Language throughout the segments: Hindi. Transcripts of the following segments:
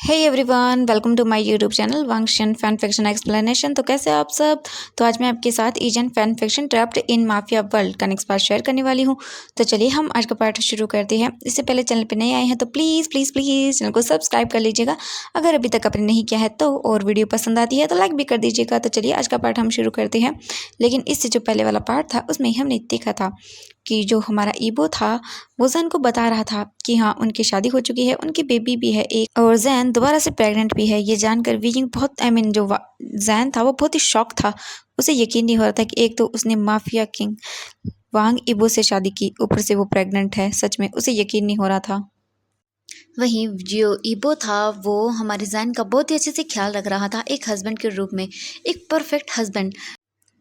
Hey everyone, welcome to my YouTube channel Wangxian fan fiction explanation. तो कैसे आप सब। तो आज मैं आपके साथ agent fan fiction trapped in mafia world का नेक्स्ट पार्ट शेयर करने वाली हूँ। तो चलिए हम आज का पार्ट शुरू करते हैं। इससे पहले चैनल पे नए आए हैं तो प्लीज़ प्लीज़ प्लीज़ चैनल को सब्सक्राइब कर लीजिएगा अगर अभी तक आपने नहीं किया है तो, और वीडियो पसंद आती है तो लाइक भी कर दीजिएगा। तो चलिए आज का पार्ट हम शुरू करते हैं। लेकिन इससे जो पहले वाला पार्ट था उसमें हमने देखा था कि जो हमारा ईबो था वो जैन को बता रहा था कि हाँ उनकी शादी हो चुकी है, उनकी बेबी भी है एक, और जैन दोबारा से प्रेग्नेंट भी है। ये जानकर वीजिंग बहुत जो जैन था वो बहुत ही शॉक था। उसे यकीन नहीं हो रहा था कि एक तो उसने माफिया किंग वांग ईबो से शादी की, ऊपर से वो प्रेग्नेंट है। सच में उसे यकीन नहीं हो रहा था। वहीं जो ईबो था वो हमारे जैन का बहुत ही अच्छे से ख्याल रख रहा था, एक हस्बैंड के रूप में, एक परफेक्ट हस्बैंड।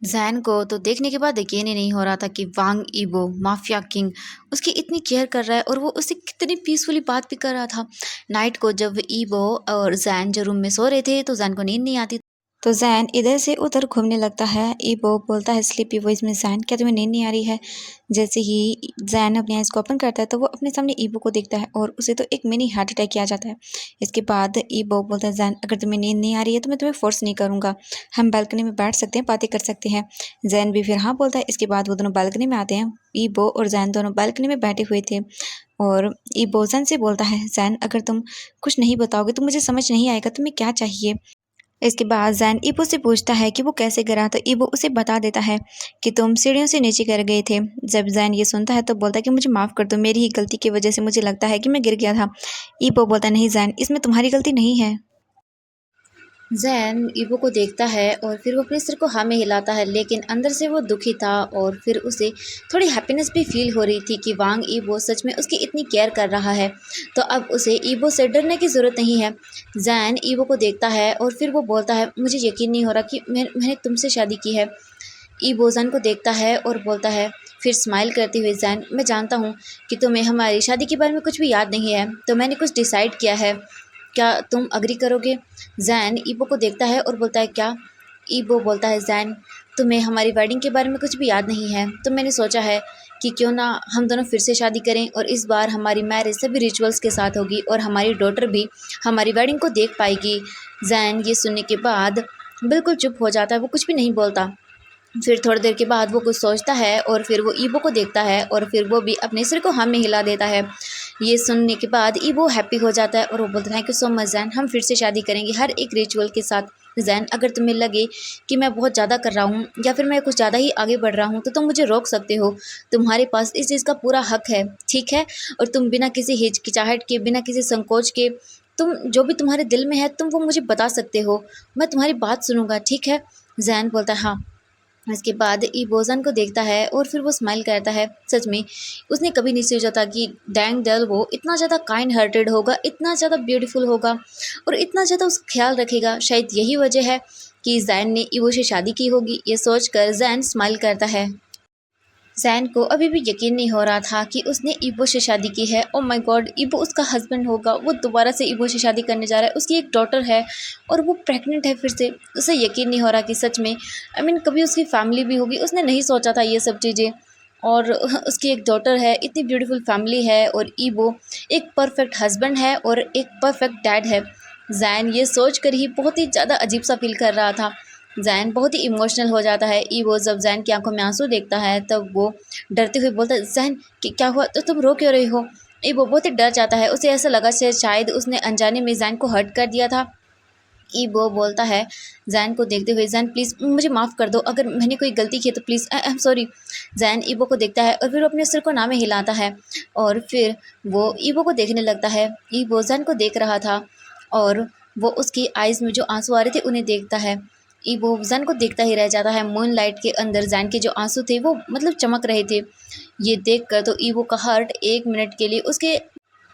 जैन को तो देखने के बाद यकीन ही नहीं हो रहा था कि वांग ईबो माफिया किंग उसकी इतनी केयर कर रहा है और वो उससे कितनी पीसफुली बात भी कर रहा था। नाइट को जब ईबो और जैन जो रूम में सो रहे थे तो जैन को नींद नहीं आती, तो जैन इधर से उधर घूमने लगता है। ईबो बोलता है स्लीपी वॉइस में, जैन क्या तुम्हें नींद नहीं आ रही है। जैसे ही जैन अपनी आइज़ को ओपन करता है तो वो अपने सामने ईबो को देखता है और उसे तो एक मिनी हार्ट अटैक आ जाता है। इसके बाद ईबो बोलता है जैन अगर तुम्हें नींद नहीं आ रही है तो मैं तुम्हें फोर्स नहीं करूँगा, हम बालकनी में बैठ सकते हैं, बातें कर सकते हैं। जैन भी फिर हाँ बोलता है। इसके बाद वो दोनों बालकनी में आते हैं। ईबो और जैन दोनों बालकनी में बैठे हुए थे और ईबो जैन से बोलता है जैन अगर तुम कुछ नहीं बताओगे तो मुझे समझ नहीं आएगा तुम्हें क्या चाहिए। इसके बाद जैन ईबो से पूछता है कि वो कैसे गिरा, तो ईबो उसे बता देता है कि तुम सीढ़ियों से नीचे गिर गए थे। जब जैन ये सुनता है तो बोलता है कि मुझे माफ़ कर दो, मेरी ही गलती की वजह से मुझे लगता है कि मैं गिर गया था। ईबो बोलता है नहीं जैन, इसमें तुम्हारी गलती नहीं है। जैन ईबो को देखता है और फिर वो अपने सिर को हाँ में हिलाता है, लेकिन अंदर से वो दुखी था और फिर उसे थोड़ी हैप्पीनेस भी फील हो रही थी कि वांग ईबो सच में उसकी इतनी केयर कर रहा है, तो अब उसे ईबो से डरने की ज़रूरत नहीं है। जैन ईबो को देखता है और फिर वो बोलता है मुझे यकीन नहीं हो रहा कि मैंने तुमसे शादी की है। ईबो जैन को देखता है और बोलता है फिर स्माइल करते हुए, जैन मैं जानता हूँ कि तुम्हें हमारी शादी के बारे में कुछ भी याद नहीं है, तो मैंने कुछ डिसाइड किया है, क्या तुम अग्री करोगे। जैन ईबो को देखता है और बोलता है क्या। ईबो बोलता है जैन तुम्हें हमारी वेडिंग के बारे में कुछ भी याद नहीं है, तो मैंने सोचा है कि क्यों ना हम दोनों फिर से शादी करें और इस बार हमारी मैरिज सभी रिचुअल्स के साथ होगी और हमारी डॉटर भी हमारी वेडिंग को देख पाएगी। जैन ये सुनने के बाद बिल्कुल चुप हो जाता है, वो कुछ भी नहीं बोलता। फिर थोड़ी देर के बाद वो कुछ सोचता है और फिर वो ईबो को देखता है और फिर वो भी अपने सिर को हाँ में हिला देता है। ये सुनने के बाद ईबो हैप्पी हो जाता है और वो बोलता है thank you so much Jain, हम फिर से शादी करेंगे हर एक रिचुअल के साथ। जैन अगर तुम्हें लगे कि मैं बहुत ज़्यादा कर रहा हूँ या फिर मैं कुछ ज़्यादा ही आगे बढ़ रहा हूँ तो तुम मुझे रोक सकते हो, तुम्हारे पास इस चीज़ का पूरा हक है, ठीक है। और तुम बिना किसी हिचकिचाहट के, बिना किसी संकोच के, तुम जो भी तुम्हारे दिल में है तुम वो मुझे बता सकते हो, मैं तुम्हारी बात सुनूंगा, ठीक है। जैन बोलता है हाँ। इसके बाद ईबोज़न को देखता है और फिर वो स्माइल करता है। सच में उसने कभी नहीं सोचा था कि डैंग डेल वो इतना ज़्यादा काइंड हार्टेड होगा, इतना ज़्यादा ब्यूटीफुल होगा और इतना ज़्यादा उसका ख्याल रखेगा। शायद यही वजह है कि जैन ने ईबो से शादी की होगी। ये सोचकर जैन स्माइल करता है। जैन को अभी भी यकीन नहीं हो रहा था कि उसने ईबो से शादी की है। ओह माय गॉड, ईबो उसका हस्बैंड होगा, वो दोबारा से ईबो से शादी करने जा रहा है, उसकी एक डॉटर है और वो प्रेग्नेंट है फिर से। उसे यकीन नहीं हो रहा कि सच में कभी उसकी फैमिली भी होगी, उसने नहीं सोचा था ये सब चीज़ें। और उसकी एक डॉटर है, इतनी ब्यूटीफुल फैमिली है और ईबो एक परफेक्ट हस्बैंड है और एक परफेक्ट डैड है। जैन ये सोच कर ही बहुत ही ज़्यादा अजीब सा फील कर रहा था। जैन बहुत ही इमोशनल हो जाता है। ईवो जब जैन की आंखों में आंसू देखता है तब वो डरते हुए बोलता है जैन कि क्या हुआ, तो तुम रो क्यों रही हो। ईवो बहुत ही डर जाता है, उसे ऐसा लगा शायद उसने अनजाने में जैन को हर्ट कर दिया था। ईवो बोलता है जैन को देखते हुए, जैन प्लीज़ मुझे माफ़ कर दो, अगर मैंने कोई गलती की तो please I am sorry. Jain evo को देखता है और फिर वो अपने सिर को ना में हिलाता है और फिर वो ईवो को देखने लगता है। ईवो जैन को देख रहा था और वो उसकी आइज़ में जो आंसू आ रहे थे उन्हें देखता है। ईवो जैन को देखता ही रह जाता है। मूनलाइट के अंदर जैन के जो आंसू थे वो चमक रहे थे। ये देखकर तो ईवो का हार्ट एक मिनट के लिए उसके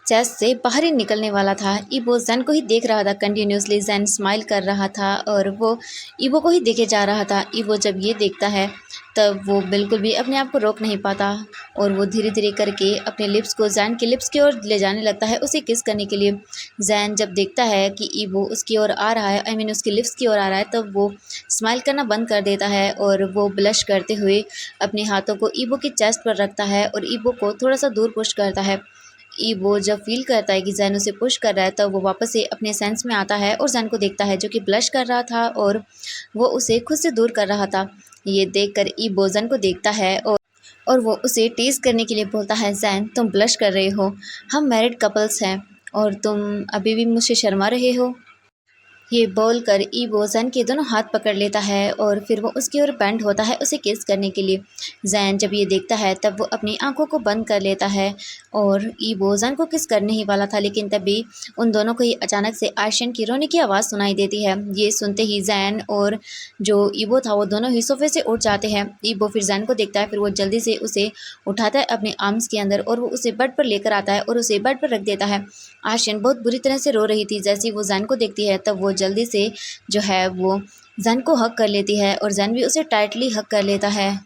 चेस्ट से बाहर ही निकलने वाला था। ईवो जैन को ही देख रहा था कंटिन्यूसली। जैन स्माइल कर रहा था और वो ईवो को ही देखे जा रहा था। ईवो जब ये देखता है तब वो बिल्कुल भी अपने आप को रोक नहीं पाता और वो धीरे धीरे करके अपने लिप्स को जैन के लिप्स की ओर ले जाने लगता है उसे किस करने के लिए। जैन जब देखता है कि ईवो उसकी ओर आ रहा है, उसके लिप्स की ओर आ रहा है, तब वो स्माइल करना बंद कर देता है और वो ब्लश करते हुए अपने हाथों को ईवो के चेस्ट पर रखता है और ईवो को थोड़ा सा दूर पुश करता है। ईबो जब फील करता है कि जैन उसे पुश कर रहा है तब वो वापस से अपने सेंस में आता है और जैन को देखता है जो कि ब्लश कर रहा था और वो उसे खुद से दूर कर रहा था। ये देखकर ईबो जैन को देखता है और वो उसे टीज करने के लिए बोलता है, जैन तुम ब्लश कर रहे हो, हम मैरिड कपल्स हैं और तुम अभी भी मुझसे शर्मा रहे हो। ये बोलकर ईबो जैन के दोनों हाथ पकड़ लेता है और फिर वो उसकी ओर बेंड होता है उसे किस करने के लिए। जैन जब ये देखता है तब वो अपनी आंखों को बंद कर लेता है और ईबो जैन को किस करने ही वाला था, लेकिन तभी उन दोनों को ही अचानक से आशियन की रोने की आवाज़ सुनाई देती है। ये सुनते ही जैन और जो ईबो था वो दोनों ही सोफे से उठ जाते हैं। ईबो फिर जैन को देखता है, फिर वो जल्दी से उसे उठाता है अपने आर्म्स के अंदर और वो उसे बेड पर लेकर आता है और उसे बेड पर रख देता है। आशियन बहुत बुरी तरह से रो रही थी। जैसे ही वो जैन को देखती है तब वो जल्दी से जो है वो जैन को हग कर लेती है और जैन भी उसे टाइटली हग कर लेता है।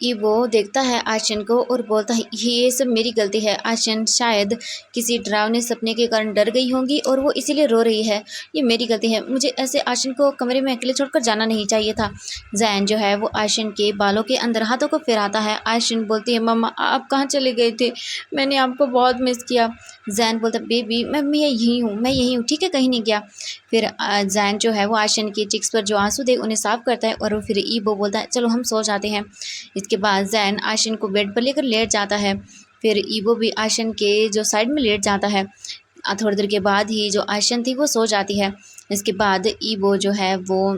ईबो देखता है आशियन को और बोलता है, ये सब मेरी गलती है। आशियन शायद किसी डरावने सपने के कारण डर गई होंगी और वो इसीलिए रो रही है। ये मेरी गलती है, मुझे ऐसे आशियन को कमरे में अकेले छोड़कर जाना नहीं चाहिए था। जैन जो है वो आशियन के बालों के अंदर हाथों को फिराता है। आशियन बोलती है, मम्मा आप कहाँ चले गए थे, मैंने आपको बहुत मिस किया। जैन बोलता, बेबी मैं यहीं हूँ, मैं यहीं हूँ, ठीक है, कहीं नहीं गया। फिर जैन जो है वो आशियन की चिक्स पर जो आंसू थे उन्हें साफ करता है और फिर ईबो बोलता है, चलो हम सो जाते हैं। इसके बाद जैन आशियन को बेड पर लेकर लेट जाता है। फिर ईबो भी आशियन के जो साइड में लेट जाता है। थोड़ी देर के बाद ही जो आशियन थी वो सो जाती है। इसके बाद ईबो जो है वो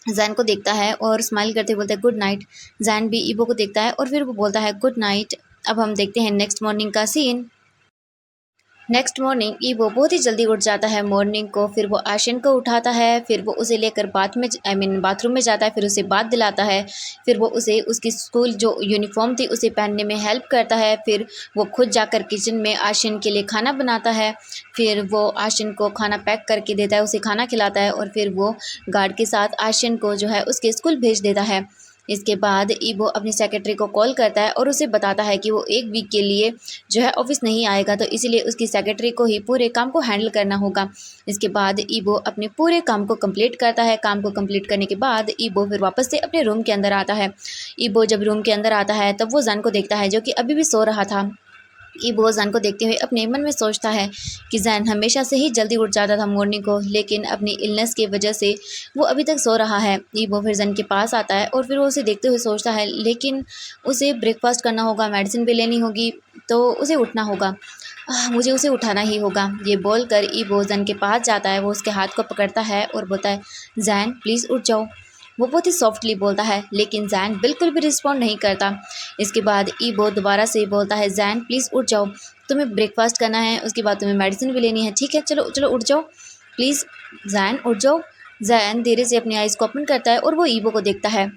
जैन को देखता है और स्माइल करते बोलता है, गुड नाइट। जैन भी ईबो को देखता है और फिर वो बोलता है, गुड नाइट। अब हम देखते हैं नेक्स्ट मॉर्निंग का सीन। नेक्स्ट मॉर्निंग ईबो बहुत ही जल्दी उठ जाता है मॉर्निंग को। फिर वो आशियन को उठाता है, फिर वो उसे लेकर बाथरूम में जाता है, फिर उसे बाथ दिलाता है। फिर वो उसे उसकी स्कूल जो यूनिफॉर्म थी उसे पहनने में हेल्प करता है। फिर वो खुद जाकर किचन में आशियन के लिए खाना बनाता है। फिर वो आशियन को खाना पैक करके देता है, उसे खाना खिलाता है और फिर वो गार्ड के साथ आशियन को जो है उसके स्कूल भेज देता है। इसके बाद ईबो अपनी सेक्रेटरी को कॉल करता है और उसे बताता है कि वो 1 वीक के लिए जो है ऑफिस नहीं आएगा, तो इसीलिए उसकी सेक्रेटरी को ही पूरे काम को हैंडल करना होगा। इसके बाद ईबो अपने पूरे काम को कंप्लीट करता है। काम को कंप्लीट करने के बाद ईबो फिर वापस से अपने रूम के अंदर आता है। ईबो जब रूम के अंदर आता है तब वो जैन को देखता है जो कि अभी भी सो रहा था। ईबो जैन को देखते हुए अपने मन में सोचता है कि जैन हमेशा से ही जल्दी उठ जाता था मॉर्निंग को, लेकिन अपनी इलनेस की वजह से वो अभी तक सो रहा है। ईबो फिर जैन के पास आता है और फिर वो उसे देखते हुए सोचता है, लेकिन उसे ब्रेकफास्ट करना होगा, मेडिसिन भी लेनी होगी, तो उसे उठना होगा, मुझे उसे उठाना ही होगा। ये बोलकर ईबो जैन के पास जाता है, वो उसके हाथ को पकड़ता है और बोलता है, जैन प्लीज़ उठ जाओ। वो बहुत ही सॉफ्टली बोलता है, लेकिन जैन बिल्कुल भी रिस्पॉन्ड नहीं करता। इसके बाद ईबो दोबारा से बोलता है, जैन प्लीज़ उठ जाओ, तुम्हें ब्रेकफास्ट करना है, उसके बाद तुम्हें मेडिसिन भी लेनी है, ठीक है, चलो चलो उठ जाओ प्लीज़, जैन उठ जाओ। जैन धीरे से अपनी आइज़ को ओपन करता है और वो ईबो को देखता है।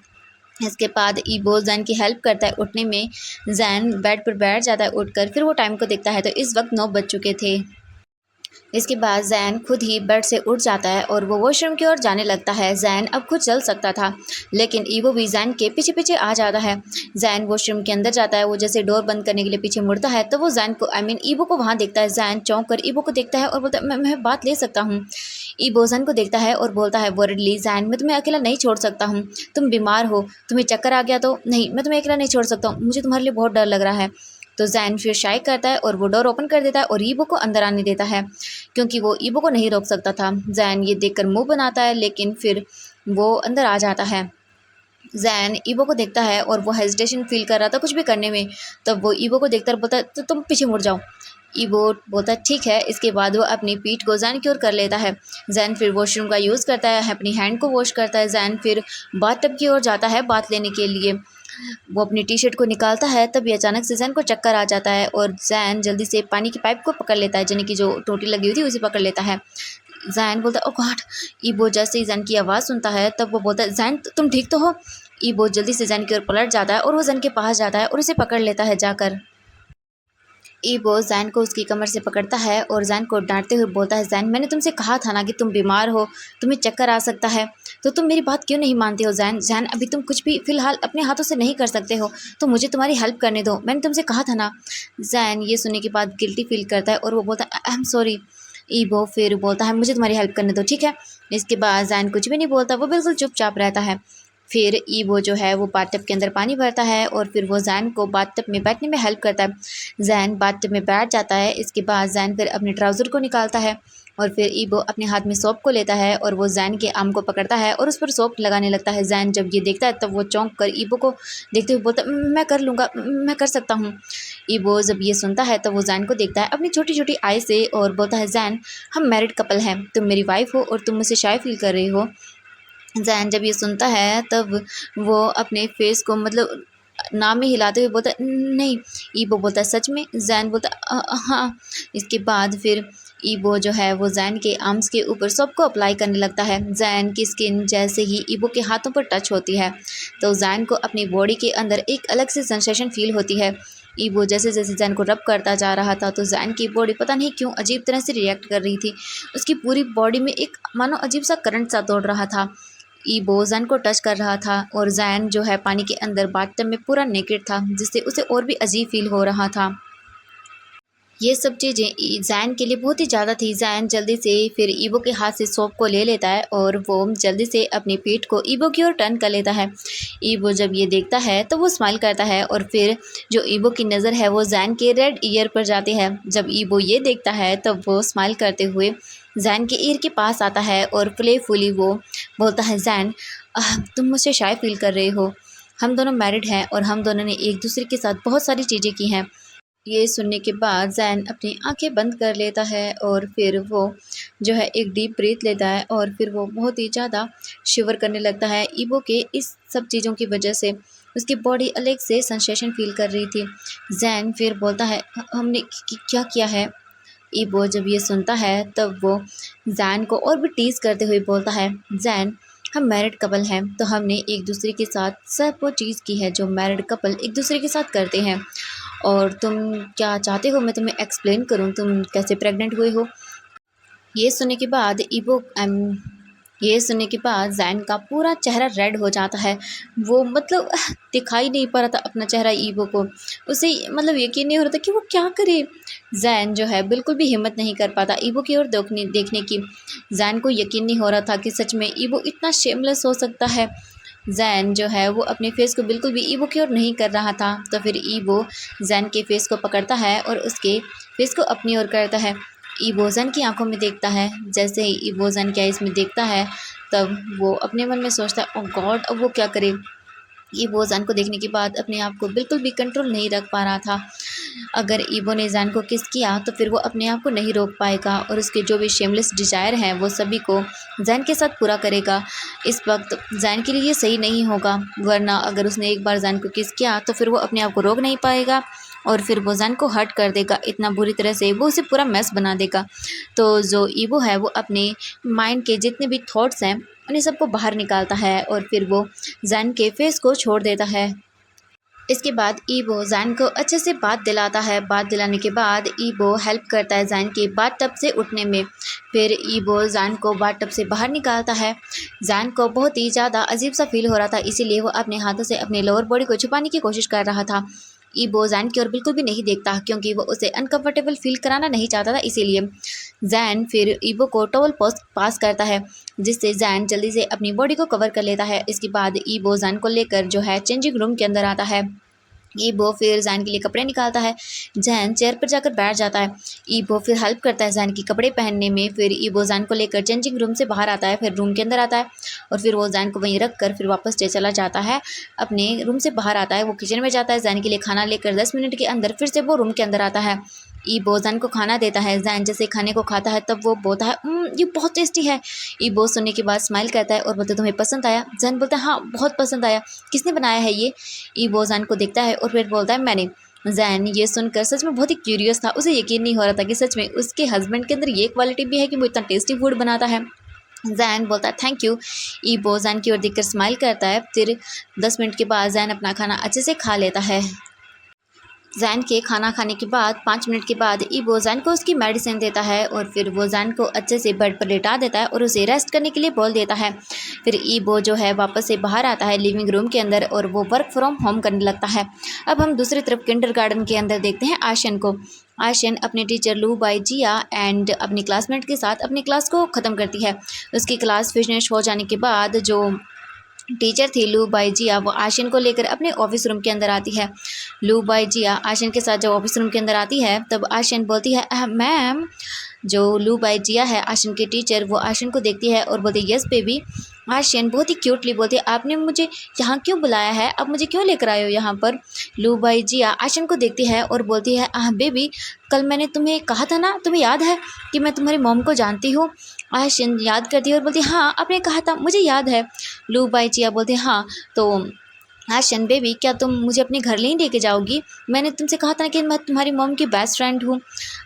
इसके बाद ईबो जैन की हेल्प करता है उठने में। जैन बेड पर बैठ जाता है उठकर, फिर वो टाइम को देखता है तो इस वक्त 9 बज चुके थे। इसके बाद जैन खुद ही बेड से उठ जाता है और वो वॉशरूम की ओर जाने लगता है। जैन अब खुद चल सकता था, लेकिन ईबो भी जैन के पीछे पीछे आ जाता है। जैन वॉशरूम के अंदर जाता है, वो जैसे डोर बंद करने के लिए पीछे मुड़ता है तो वो जैन को ईबो को वहाँ देखता है। जैन चौंक कर ईबो को देखता है और बोलता है, मैं बात ले सकता हूँ। ईबो जैन को देखता है और बोलता है वर्डली, जैन मैं तुम्हें अकेला नहीं छोड़ सकता हूँ, तुम बीमार हो, तुम्हें चक्कर आ गया तो नहीं, मैं तुम्हें अकेला नहीं छोड़ सकता हूँ, मुझे तुम्हारे लिए बहुत डर लग रहा है। तो जैन फिर शाय करता है और वो डोर ओपन कर देता है और ईबो को अंदर आने देता है, क्योंकि वो ईबो को नहीं रोक सकता था। जैन ये देखकर मुंह बनाता है, लेकिन फिर वो अंदर आ जाता है। जैन ईबो को देखता है और वो हेजिटेशन फील कर रहा था कुछ भी करने में, तब वो ईबो को देखकर बोलता है, तो तुम पीछे मुड़ जाओ। ईबो बोलता है ठीक है। इसके बाद वो अपनी पीठ को जैन की ओर कर लेता है। जैन फिर वॉशरूम का यूज़ करता है, अपनी हैंड को वॉश करता है। जैन फिर बाथ टब की ओर जाता है बात लेने के लिए। वो अपनी टी शर्ट को निकालता है, तभी अचानक से जैन को चक्कर आ जाता है और जैन जल्दी से पानी की पाइप को पकड़ लेता है, यानी कि जो टोटी लगी हुई थी उसे पकड़ लेता है। जैन बोलता है, ओ गॉड। ईबो जैसे ही जैन की आवाज़ सुनता है तब वो बोलता है, जैन तुम ठीक तो हो। ईबो जल्दी से जैन की ओर पलट जाता है और वो जैन के पास जाता है और उसे पकड़ लेता है जाकर। ईबो जैन को उसकी कमर से पकड़ता है और जैन को डांटते हुए बोलता है, जैन मैंने तुमसे कहा था ना कि तुम बीमार हो, तुम्हें चक्कर आ सकता है, तो तुम मेरी बात क्यों नहीं मानते हो। जैन जैन अभी तुम कुछ भी फ़िलहाल अपने हाथों से नहीं कर सकते हो, तो मुझे तुम्हारी हेल्प करने दो, मैंने तुमसे कहा था ना। जैन ये सुनने के बाद गिल्टी फील करता है और वो बोलता है, आई एम सॉरी। ईबो फिर बोलता है, मुझे तुम्हारी हेल्प करने दो, ठीक है। इसके बाद जैन कुछ भी नहीं बोलता, वो बिल्कुल चुपचाप रहता है। फिर ईबो जो है वो बाथटब के अंदर पानी भरता है और फिर वो जैन को बाथटब में बैठने में हेल्प करता है। जैन बाथटब में बैठ जाता है। इसके बाद जैन फिर अपने ट्राउज़र को निकालता है और फिर ईबो अपने हाथ में सोप को लेता है और वो जैन के आर्म को पकड़ता है और उस पर सोप लगाने लगता है। जैन जब ये देखता है तब वो चौंक कर ईबो को देखते हुए बोलता, मैं कर लूँगा, मैं कर सकता हूँ। ईबो जब ये सुनता है तब वो जैन को देखता है अपनी छोटी छोटी आई से और बोलता है, जैन हम मैरिड कपल हैं, तुम मेरी वाइफ हो और तुम मुझसे शाय फील कर रही हो। जैन जब ये सुनता है तब वो अपने फेस को मतलब नाम में हिलाते हुए बोलता है, नहीं। ईबो बोलता है, सच में? जैन बोलता है, हाँ। इसके बाद फिर ईबो जो है वो जैन के आर्म्स के ऊपर सबको अप्लाई करने लगता है। जैन की स्किन जैसे ही ईबो के हाथों पर टच होती है तो जैन को अपनी बॉडी के अंदर एक अलग से सेंसेशन फील होती है। ईबो जैसे जैसे जैन को रब करता जा रहा था तो जैन की बॉडी पता नहीं क्यों अजीब तरह से रिएक्ट कर रही थी। उसकी पूरी बॉडी में एक मानो अजीब सा करंट सा दौड़ रहा था। ईबो जैन को टच कर रहा था और जैन जो है पानी के अंदर बाथटब में पूरा नेकेड था, जिससे उसे और भी अजीब फील हो रहा था। ये सब चीज़ें जैन के लिए बहुत ही ज़्यादा थी। जैन जल्दी से फिर ईबो के हाथ से सोप को ले लेता है और वो जल्दी से अपनी पीठ को ईबो की ओर टर्न कर लेता है। ईबो जब ये देखता है तो वो स्माइल करता है और फिर जो ईबो की नज़र है वो जैन के रेड ईयर पर जाती है। जब ईबो ये देखता है तब वो स्माइल करते हुए जैन के ईयर के पास आता है और प्लेफुली वो बोलता है, जैन तुम मुझसे शाय फील कर रहे हो, हम दोनों मैरिड हैं और हम दोनों ने एक दूसरे के साथ बहुत सारी चीज़ें की हैं। ये सुनने के बाद जैन अपनी आंखें बंद कर लेता है और फिर वो जो है एक डीप ब्रीथ लेता है और फिर वो बहुत ही ज़्यादा शिवर करने लगता है। ईबो के इस सब चीज़ों की वजह से उसकी बॉडी अलग से सेंसेशन फील कर रही थी। जैन फिर बोलता है, हमने क्या किया है?" ईबो जब ये सुनता है तब वो जैन को और भी टीज करते हुए बोलता है, जैन हम मैरिड कपल हैं तो हमने एक दूसरे के साथ सब वो चीज़ की है जो मैरिड कपल एक दूसरे के साथ करते हैं। और तुम क्या चाहते हो मैं तुम्हें एक्सप्लेन करूं तुम कैसे प्रेग्नेंट हुए हो? ये सुनने के बाद ये सुनने के बाद जैन का पूरा चेहरा रेड हो जाता है। वो मतलब दिखाई नहीं पा रहा था अपना चेहरा ईबो को। उसे मतलब यकीन नहीं हो रहा था कि वो क्या करे। जैन जो है बिल्कुल भी हिम्मत नहीं कर पाता ईबो की ओर देखने की। जैन को यकीन नहीं हो रहा था कि सच में ईबो इतना शेमलेस हो सकता है। जैन जो है वो अपने फेस को बिल्कुल भी ईबो की ओर नहीं कर रहा था। तो फिर ईबो जैन के फेस को पकड़ता है और उसके फेस को अपनी ओर करता है। ईबो जैन की आंखों में देखता है। जैसे ही ईबो जैन की आइज़ में देखता है तब वो अपने मन में सोचता है, ओह गॉड अब वो क्या करे। ईबो जैन को देखने के बाद अपने आप को बिल्कुल भी कंट्रोल नहीं रख पा रहा था। अगर ईबो ने जैन को किस किया तो फिर वो अपने आप को नहीं रोक पाएगा और उसके जो भी शेमलेस डिज़ायर हैं वो सभी को जैन के साथ पूरा करेगा। इस वक्त जैन के लिए ये सही नहीं होगा, वरना अगर उसने एक बार जैन को किस किया तो फिर वो अपने आप को रोक नहीं पाएगा और फिर वो जैन को हर्ट कर देगा इतना बुरी तरह से, वो उसे पूरा मैस बना देगा। तो जो ईबो है वो अपने माइंड के जितने भी थॉट्स हैं उन्हें सबको बाहर निकालता है और फिर वो जैन के फेस को छोड़ देता है। इसके बाद ईबो जैन को अच्छे से बात दिलाता है। बात दिलाने के बाद ईबो हेल्प करता है जैन के बाथटब से उठने में। फिर ईबो जैन को बाथटब से बाहर निकालता है। जैन को बहुत ही ज़्यादा अजीब सा फील हो रहा था, इसीलिए वो अपने हाथों से अपने लोअर बॉडी को छुपाने की कोशिश कर रहा था। ईबो जैन की ओर बिल्कुल भी नहीं देखता क्योंकि वो उसे अनकंफर्टेबल फील कराना नहीं चाहता था, इसीलिए जैन फिर ईबो को टॉवल पास करता है, जिससे जैन जल्दी से अपनी बॉडी को कवर कर लेता है। इसके बाद ईबो जैन को लेकर जो है चेंजिंग रूम के अंदर आता है। ईबो फिर जैन के लिए कपड़े निकालता है। जैन चेयर पर जाकर बैठ जाता है। ईबो फिर हेल्प करता है जैन की कपड़े पहनने में। फिर ईबो जैन को लेकर चेंजिंग रूम से बाहर आता है, फिर रूम के अंदर आता है और फिर वो जैन को वहीं रख कर फिर वापस चला जाता है। अपने रूम से बाहर आता है, वो किचन में जाता है जैन के लिए खाना लेकर। 10 मिनट के अंदर फिर से वो रूम के अंदर आता है। ईबो जैन को खाना देता है। जैन जैसे खाने को खाता है तब वो बोलता है, ये बहुत टेस्टी है। ईबो सुनने के बाद स्माइल करता है और बोलता है, तुम्हें पसंद आया? जैन बोलता है, हाँ बहुत पसंद आया। किसने बनाया है ये? ईबो जैन को देखता है और फिर बोलता है, मैंने। जैन ये सुनकर सच में बहुत ही क्यूरियस था। उसे यकीन नहीं हो रहा था कि सच में उसके हस्बैंड के अंदर ये क्वालिटी भी है कि वो इतना टेस्टी फूड बनाता है। जैन बोलता है, थैंक यू। ईबो जैन की ओर देखकर स्माइल करता है। फिर 10 मिनट के बाद जैन अपना खाना अच्छे से खा लेता है। जैन के खाना खाने के बाद 5 मिनट के बाद ईबो जैन को उसकी मेडिसिन देता है और फिर वो जैन को अच्छे से बेड पर लेटा देता है और उसे रेस्ट करने के लिए बोल देता है। फिर ईबो जो है वापस से बाहर आता है लिविंग रूम के अंदर और वो वर्क फ्रॉम होम करने लगता है। अब हम दूसरी तरफ किंडरगार्टन के अंदर देखते हैं आशन को। आशन अपने टीचर लू बाई जिया एंड अपनी क्लासमेट के साथ अपनी क्लास को ख़त्म करती है। उसकी क्लास फिनिश हो जाने के बाद जो टीचर थी लू बाई जिया, वो आशियन को लेकर अपने ऑफिस रूम के अंदर आती है। लू बाई जिया आशियन के साथ जब ऑफिस रूम के अंदर आती है तब आशियन बोलती है मैम। जो लू बाई जिया है आशियन की टीचर, वो आशियन को देखती है और बोलती है यस बेबी। आशियन बहुत ही क्यूटली बोलती है आपने मुझे यहाँ क्यों बुलाया है, अब मुझे क्यों लेकर आए हो यहाँ पर। लू बाई जिया आशियन को देखती है और बोलती है बेबी, कल मैंने तुम्हें कहा था ना, तुम्हें याद है कि मैं तुम्हारी मॉम को जानती हूँ। आशियन याद करती है और बोलती है हाँ आपने कहा था, मुझे याद है। लू बाई जिया बोलती है हाँ तो आशियन बेबी क्या तुम मुझे अपने घर नहीं लेके जाओगी, मैंने तुमसे कहा था ना कि मैं तुम्हारी मॉम की बेस्ट फ्रेंड हूँ।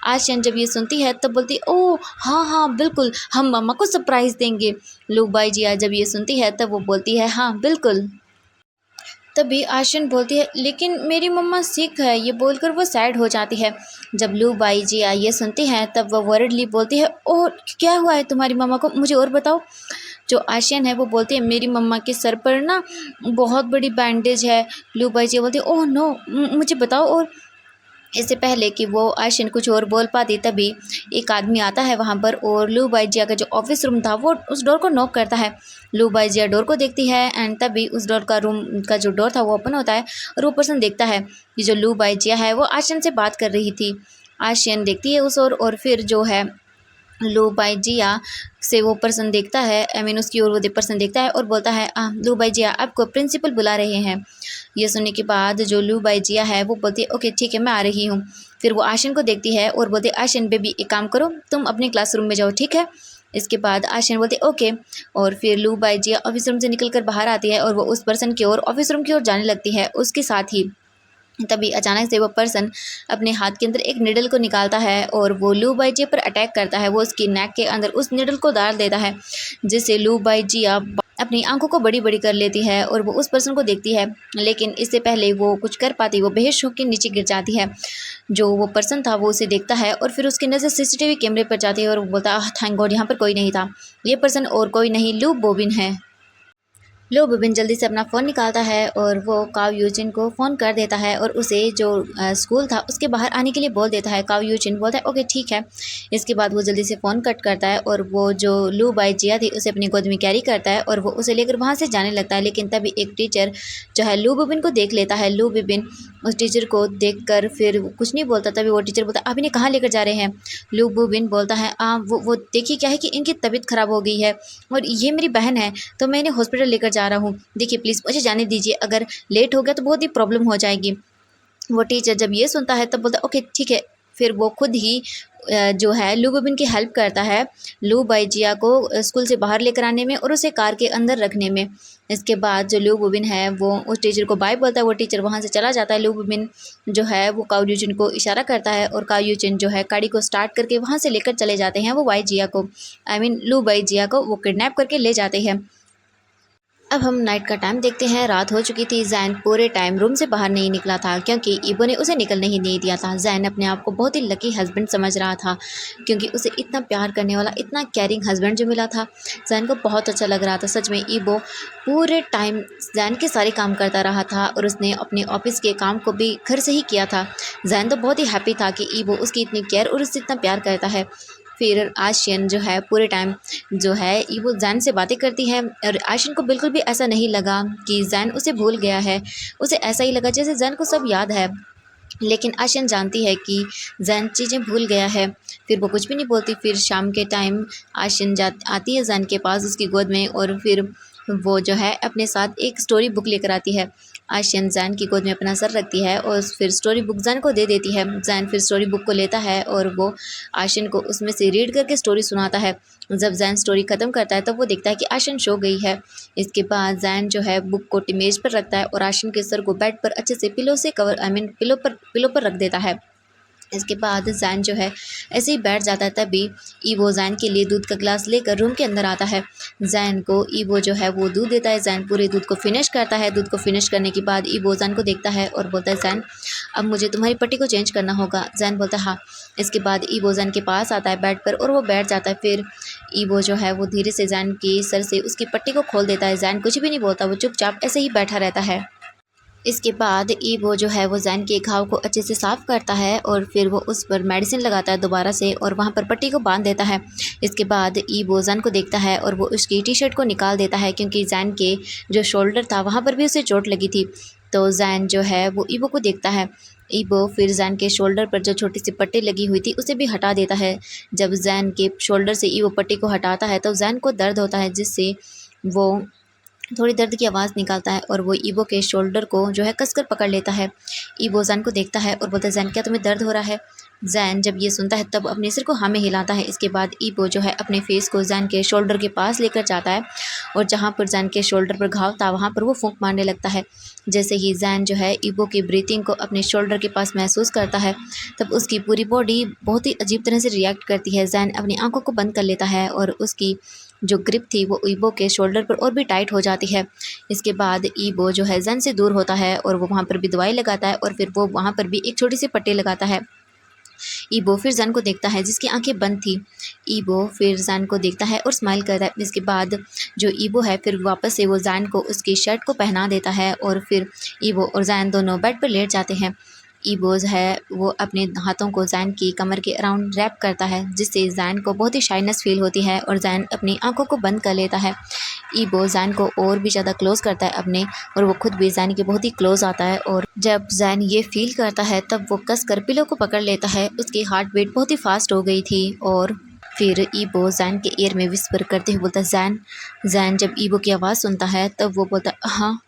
आशियन जब ये सुनती है तब बोलती ओह हाँ हाँ बिल्कुल, हम मम्मा को सरप्राइज़ देंगे। लू बाई जिया जब ये सुनती है तब वो बोलती है हाँ बिल्कुल। तभी आशियन बोलती है लेकिन मेरी मम्मा सिक है, ये बोलकर वो सैड हो जाती है। जब लू बाई जिया ये सुनती हैं तब वो वरीडली बोलती है ओह क्या हुआ है तुम्हारी मम्मा को, मुझे और बताओ। जो आशियन है वो बोलती है मेरी मम्मा के सर पर ना बहुत बड़ी बैंडेज है। लू बाई जिया बोलती है ओह नो, मुझे बताओ। और इससे पहले कि वो आशियन कुछ और बोल पाती तभी एक आदमी आता है वहाँ पर और लू बाई जिया का जो ऑफिस रूम था वो उस डोर को नॉक करता है। लू बाई जिया डोर को देखती है एंड तभी उस डोर का रूम का जो डोर था वो ओपन होता है और वो पर्सन देखता है कि जो लू बाई जिया है वो आशियन से बात कर रही थी। आशियन देखती है उस और फिर जो है लू बाई जिया से वो पर्सन देखता है, आई मीन उसकी ओर वो पर्सन देखता है और बोलता है लू बाई जिया आपको प्रिंसिपल बुला रहे हैं। ये सुनने के बाद जो लू बाई जिया है वो बोलती है ओके ठीक है मैं आ रही हूँ। फिर वो आशियन को देखती है और बोलती है आशियन बेबी एक काम करो, तुम अपने क्लासरूम में जाओ ठीक है। इसके बाद आशियन बोलती है ओके और फिर लू बाई जिया ऑफिस रूम से निकल कर बाहर आती है और वो उस पर्सन की ओर ऑफिस रूम की ओर जाने लगती है। उसके साथ ही तभी अचानक से वो पर्सन अपने हाथ के अंदर एक निडल को निकालता है और वो लू बाई जिया पर अटैक करता है। वो उसकी नेक के अंदर उस निडल को डाल देता है जिससे लू बाई जिया अपनी आंखों को बड़ी बड़ी कर लेती है और वो उस पर्सन को देखती है, लेकिन इससे पहले वो कुछ कर पाती वो बेहोश होकर नीचे गिर जाती है। जो वो पर्सन था वो उसे देखता है और फिर उसकी नज़र सीसीटीवी कैमरे पर जाती है और वो बोलता है थैंक गॉड यहाँ पर कोई नहीं था, ये पर्सन और कोई नहीं लू बोबिन है। लो बिबिन जल्दी से अपना फ़ोन निकालता है और वो काव यूजिन को फ़ोन कर देता है और उसे जो स्कूल था उसके बाहर आने के लिए बोल देता है। काव यूजिन बोलता है ओके ठीक है। इसके बाद वो जल्दी से फ़ोन कट करता है और वो जो लू बाई जिया थी उसे अपनी गोद में कैरी करता है और वो उसे लेकर वहाँ से जाने लगता है। लेकिन तभी एक टीचर जो है लू बिबिन को देख लेता है। लू बिबिन उस टीचर को देखकर फिर कुछ नहीं बोलता। तभी वो टीचर बोलता आप इन्हें कहाँ लेकर जा रहे हैं। लू बिबिन बोलता है वो देखिए क्या है कि इनकी तबीयत ख़राब हो गई है और ये मेरी बहन है तो मैं इन्हें हॉस्पिटल लेकर जा रहा हूँ, देखिए प्लीज़ मुझे जाने दीजिए, अगर लेट हो गया तो बहुत ही प्रॉब्लम हो जाएगी। वो टीचर जब ये सुनता है तब बोलता है ओके ठीक है। फिर वो खुद ही जो है लू बिबिन की हेल्प करता है लू बाई जिया को स्कूल से बाहर लेकर आने में और उसे कार के अंदर रखने में। इसके बाद जो लू बिबिन है वो उस टीचर को बाय बोलता है, वो टीचर वहाँ से चला जाता है। लू बिबिन जो है वो काव यूजिन को इशारा करता है और काव यूजिन जो है गाड़ी को स्टार्ट करके वहाँ से लेकर चले जाते हैं वो बाई जिया को, आई मीन लू बाई जिया को वो किडनैप करके ले जाते हैं। अब हम नाइट का टाइम देखते हैं। रात हो चुकी थी। जैन पूरे टाइम रूम से बाहर नहीं निकला था क्योंकि ईबो ने उसे निकलने ही नहीं दिया था। जैन अपने आप को बहुत ही लकी हस्बैंड समझ रहा था क्योंकि उसे इतना प्यार करने वाला इतना केयरिंग हस्बैंड जो मिला था जैन को बहुत अच्छा लग रहा था। सच में ईबो पूरे टाइम जैन के सारे काम करता रहा था और उसने अपने ऑफिस के काम को भी घर से ही किया था। जैन तो बहुत ही हैप्पी था कि ईबो उसकी इतनी केयर और उससे इतना प्यार करता है। फिर आशियन जो है पूरे टाइम जो है वो जैन से बातें करती है और आशियन को बिल्कुल भी ऐसा नहीं लगा कि जैन उसे भूल गया है। उसे ऐसा ही लगा जैसे जैन को सब याद है, लेकिन आशियन जानती है कि जैन चीज़ें भूल गया है। फिर वो कुछ भी नहीं बोलती। फिर शाम के टाइम आशियन आती है जैन के पास उसकी गोद में और फिर वो जो है अपने साथ एक स्टोरी बुक लेकर आती है। आशियन जैन की गोद में अपना सर रखती है और फिर स्टोरी बुक जैन को दे देती है। जैन फिर स्टोरी बुक को लेता है और वो आशियन को उसमें से रीड करके स्टोरी सुनाता है। जब जैन स्टोरी ख़त्म करता है तब वो देखता है कि आशियन सो गई है। इसके बाद जैन जो है बुक को मेज पर रखता है और आशियन के सर को बेड पर अच्छे से पिलो से कवर आई मीन पिलो पर रख देता है। इसके बाद जैन जो है ऐसे ही बैठ जाता है। तभी ईवो जैन के लिए दूध का गिलास लेकर रूम के अंदर आता है। जैन को ईवो जो है वो दूध देता है। जैन पूरे दूध को फिनिश करता है। दूध को फिनिश करने के बाद ईवो जैन को देखता है और बोलता है जैन अब मुझे तुम्हारी पट्टी को चेंज करना होगा। जैन बोलता है हाँ। इसके बाद ईवो जैन के पास आता है बेड पर और वो बैठ जाता है। फिर ईवो जो है वो धीरे से जैन के सर से उसकी पट्टी को खोल देता है। जैन कुछ भी नहीं बोलता, वो चुपचाप ऐसे ही बैठा रहता है। इसके बाद ईबो जो है वो जैन के घाव को अच्छे से साफ़ करता है और फिर वो उस पर मेडिसिन लगाता है दोबारा से और वहाँ पर पट्टी को बांध देता है। इसके बाद ईबो जैन को देखता है और वो उसकी टी शर्ट को निकाल देता है क्योंकि जैन के जो शोल्डर था वहाँ पर भी उसे चोट लगी थी। तो जैन जो है वो ईबो को देखता है। ईबो फिर जैन के शोल्डर पर जो छोटी सी पट्टी लगी हुई थी उसे भी हटा देता है। जब जैन के शोल्डर से ईबो पट्टी को हटाता है तो जैन को दर्द होता है, जिससे वो थोड़ी दर्द की आवाज़ निकालता है और वो ईबो के शोल्डर को जो है कसकर पकड़ लेता है। ईबो जैन को देखता है और बोलता है, जैन क्या तुम्हें दर्द हो रहा है? जैन जब ये सुनता है तब अपने सिर को हाँ में हिलाता है। इसके बाद ईबो जो है अपने फेस को जैन के शोल्डर के पास लेकर जाता है और जहाँ पर जैन के शोल्डर पर घाव था वहाँ पर वो फूंक मारने लगता है। जैसे ही जैन जो है ईबो की ब्रीथिंग को अपने शोल्डर के पास महसूस करता है तब उसकी पूरी बॉडी बहुत ही अजीब तरह से रिएक्ट करती है। जैन अपनी आंखों को बंद कर लेता है और उसकी जो ग्रिप थी वो ईबो के शोल्डर पर और भी टाइट हो जाती है। इसके बाद ईबो जो है जैन से दूर होता है और वो वहाँ पर भी दवाई लगाता है और फिर वो वहाँ पर भी एक छोटी सी पट्टी लगाता है। ईबो फिर जैन को देखता है जिसकी आंखें बंद थी। ईबो फिर जैन को देखता है और स्माइल करता है। इसके बाद जो ईबो है फिर वापस से वो जैन को उसकी शर्ट को पहना देता है और फिर ईबो और जैन दोनों बेड पर लेट जाते हैं। ईबोज है वो अपने हाथों को जैन की कमर के अराउंड रैप करता है, जिससे जैन को बहुत ही शाइनेस फील होती है और जैन अपनी आंखों को बंद कर लेता है। ईबो जैन को और भी ज़्यादा क्लोज करता है अपने, और वो खुद भी जैन के बहुत ही क्लोज आता है। और जब जैन ये फील करता है तब वो कसकर पिलो को पकड़ लेता है। उसकी हार्ट बीट बहुत ही फास्ट हो गई थी और फिर ईबो जैन के ईयर में विस्पर करते हुए बोलता है जैन। जैन जब ईबो की आवाज़ सुनता है तब वो बोलता है हाँ।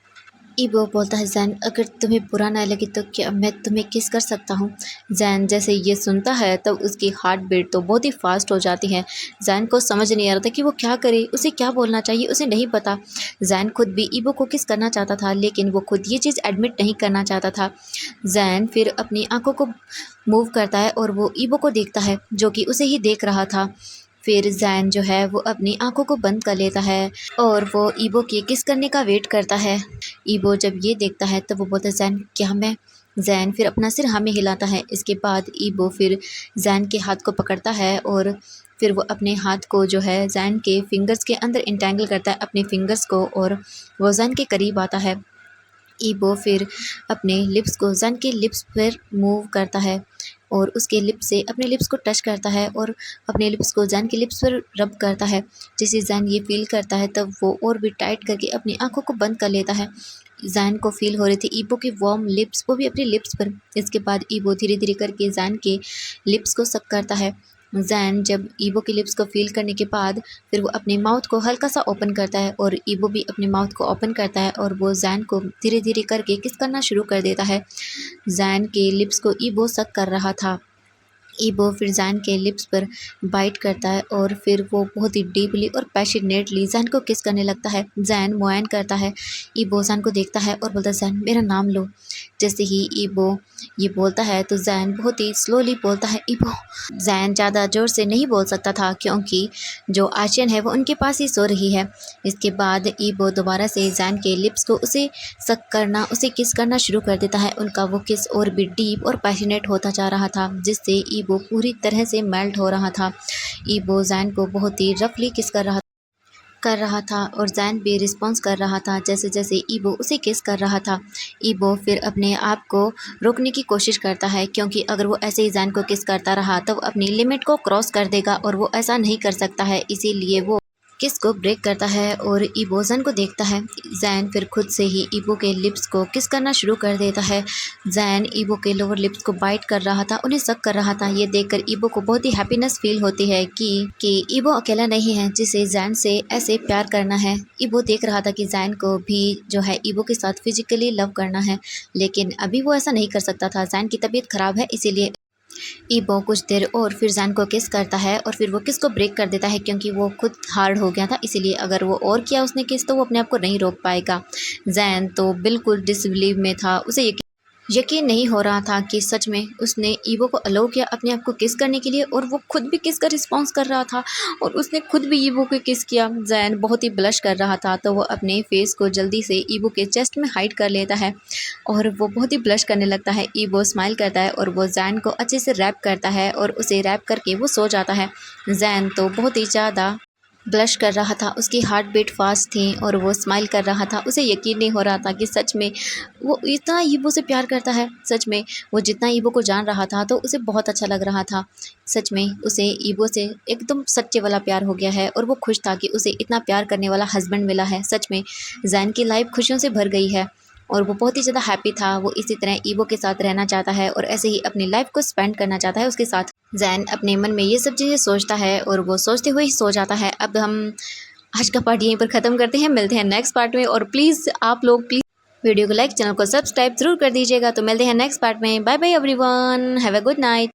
ईबो बोलता है जैन अगर तुम्हें बुरा ना लगे तो क्या मैं तुम्हें किस कर सकता हूँ? जैन जैसे ये सुनता है तब उसकी हार्ट बीट तो बहुत ही फास्ट हो जाती है। जैन को समझ नहीं आ रहा था कि वो क्या करे, उसे क्या बोलना चाहिए, उसे नहीं पता। जैन खुद भी ईबो को किस करना चाहता था लेकिन वो खुद ये चीज़ एडमिट नहीं करना चाहता था। जैन फिर अपनी आंखों को मूव करता है और वो ईबो को देखता है जो कि उसे ही देख रहा था। फिर जैन जो है वो अपनी आंखों को बंद कर लेता है और वो ईबो के किस करने का वेट करता है। ईबो जब ये देखता है तब वो बोलता है जैन क्या मैं? जैन फिर अपना सिर हाँ में हिलाता है। इसके बाद ईबो फिर जैन के हाथ को पकड़ता है और फिर वो अपने हाथ को जो है जैन के फिंगर्स के अंदर इंटेंगल करता है अपने फिंगर्स को, और वो जैन के करीब आता है। ईबो फिर अपने लिप्स को जैन के लिप्स पर मूव करता है और उसके लिप्स से अपने लिप्स को टच करता है और अपने लिप्स को जैन के लिप्स पर रब करता है। जैसे जैन ये फील करता है तब वो और भी टाइट करके अपनी आंखों को बंद कर लेता है। जैन को फील हो रही थी ईबो की वार्म लिप्स, वो भी अपने लिप्स पर। इसके बाद ईबो धीरे धीरे करके जैन के लिप्स को सक करता है। जैन जब ईबो के लिप्स को फील करने के बाद फिर वो अपने माउथ को हल्का सा ओपन करता है और ईबो भी अपने माउथ को ओपन करता है और वो जैन को धीरे धीरे करके किस करना शुरू कर देता है। जैन के लिप्स को ईबो सक कर रहा था। ईबो फिर जैन के लिप्स पर बाइट करता है और फिर वो बहुत ही डीपली और पैशनेटली जैन को किस करने लगता है। जैन मुआयन करता है। ईबो जैन को देखता है और बोलता है जैन मेरा नाम लो। जैसे ही ईबो ये बोलता है तो जैन बहुत ही स्लोली बोलता है ईबो। जैन ज़्यादा ज़ोर से नहीं बोल सकता था क्योंकि जो आशियन है वो उनके पास ही सो रही है। इसके बाद ईबो दोबारा से जैन के लिप्स को उसे सक करना, उसे किस करना शुरू कर देता है। उनका वो किस और भी डीप और पैशनेट होता जा रहा था, जिससे ईबो पूरी तरह से मेल्ट हो रहा था। ईबो जैन को बहुत ही रफली किस कर रहा था और जैन भी रिस्पॉन्स कर रहा था जैसे जैसे ईबो उसे किस कर रहा था। ईबो फिर अपने आप को रोकने की कोशिश करता है क्योंकि अगर वो ऐसे ही जैन को किस करता रहा तो अपनी लिमिट को क्रॉस कर देगा और वो ऐसा नहीं कर सकता है। इसीलिए वो किस को ब्रेक करता है और ईबो जैन को देखता है। जैन फिर खुद से ही ईबो के लिप्स को किस करना शुरू कर देता है। जैन ईबो के लोअर लिप्स को बाइट कर रहा था, उन्हें सक कर रहा था। ये देखकर ईबो को बहुत ही हैप्पीनेस फील होती है कि ईबो अकेला नहीं है जिसे जैन से ऐसे प्यार करना है। ईबो देख रहा था कि जैन को भी जो है ईबो के साथ फिजिकली लव करना है, लेकिन अभी वो ऐसा नहीं कर सकता था। जैन की तबीयत खराब है, इसीलिए ईबो कुछ देर और फिर जैन को किस करता है और फिर वो किस को ब्रेक कर देता है क्योंकि वो खुद हार्ड हो गया था। इसीलिए अगर वो और किया उसने किस तो वो अपने आप को नहीं रोक पाएगा। जैन तो बिल्कुल डिसबिलीव में था, उसे यकीन नहीं हो रहा था कि सच में उसने ईबो को अलाउ किया अपने आप को किस करने के लिए, और वो खुद भी किस का रिस्पॉन्स कर रहा था और उसने खुद भी ईबो को किस किया। जैन बहुत ही ब्लश कर रहा था तो वो अपने फेस को जल्दी से ईबो के चेस्ट में हाइड कर लेता है और वो बहुत ही ब्लश करने लगता है। ईबो स्माइल करता है और वो जैन को अच्छे से रैप करता है और उसे रैप करके वो सो जाता है। जैन तो बहुत ही ज़्यादा ब्लश कर रहा था, उसकी हार्ट बीट फास्ट थी और वो स्माइल कर रहा था। उसे यकीन नहीं हो रहा था कि सच में वो इतना ईबो से प्यार करता है। सच में वो जितना ईबो को जान रहा था तो उसे बहुत अच्छा लग रहा था। सच में उसे ईबो से एकदम सच्चे वाला प्यार हो गया है और वो खुश था कि उसे इतना प्यार करने वाला हस्बैंड मिला है। सच में जैन की लाइफ खुशियों से भर गई है और वो बहुत ही ज़्यादा हैप्पी था। वो इसी तरह ईबो के साथ रहना चाहता है और ऐसे ही अपनी लाइफ को स्पेंड करना चाहता है उसके साथ। जैन अपने मन में ये सब चीज़ें सोचता है और वो सोचते हुए ही सो जाता है। अब हम आज का पार्ट यहीं पर ख़त्म करते हैं, मिलते हैं नेक्स्ट पार्ट में। और प्लीज़ आप लोग वीडियो को लाइक, चैनल को सब्सक्राइब ज़रूर कर दीजिएगा। तो मिलते हैं नेक्स्ट पार्ट में। Bye bye everyone, have a good night.